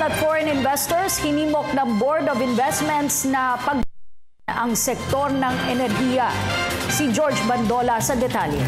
at foreign investors, hinimok ng Board of Investments na ang sektor ng enerhiya. Si George Bandola sa detalye.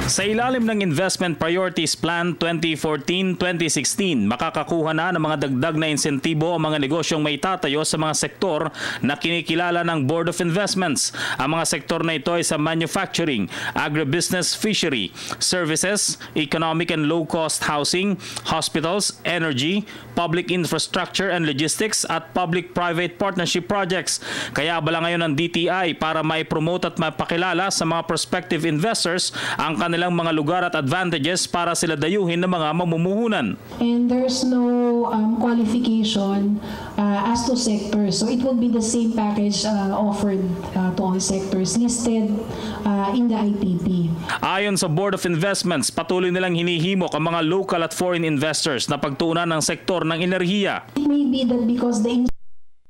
Sa ilalim ng Investment Priorities Plan 2014-2016, makakakuha na ng mga dagdag na insentibo ang mga negosyong may tatayo sa mga sektor na kinikilala ng Board of Investments. Ang mga sektor na ito ay sa manufacturing, agribusiness, fishery, services, economic and low-cost housing, hospitals, energy, public infrastructure and logistics at public-private partnership projects. Kaya abala ngayon ng DTI para maipromote at mapakilala sa mga prospective investors ang kanilang mga lugar at advantages para sila dayuhin ng mga mamumuhunan. And there's no qualification as to sectors. So it will be the same package offered to all sectors listed in the IPP. Ayon sa Board of Investments, patuloy nilang hinihimok ang mga local at foreign investors na pagtuunan ng sektor ng enerhiya. It may be that because the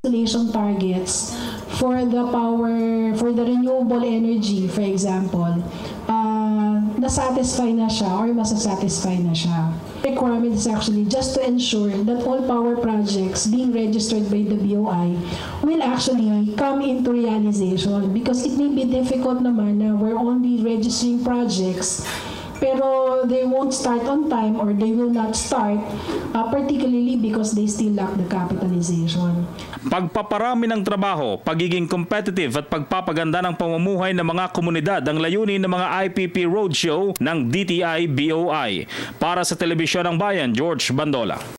installation targets for the renewable energy, for example, nasatisfy na siya or masasatisfy na siya. The requirement is actually just to ensure that all power projects being registered by the BOI will actually come into realization, because it may be difficult naman na we're only registering projects pero they won't start on time or they will not start, particularly because they still lack the capitalization. Pagpaparami ng trabaho, pagiging competitive at pagpapaganda ng pamumuhay ng mga komunidad ang layunin ng mga IPP Roadshow ng DTI-BOI. Para sa Telebisyon ng Bayan, George Bandola.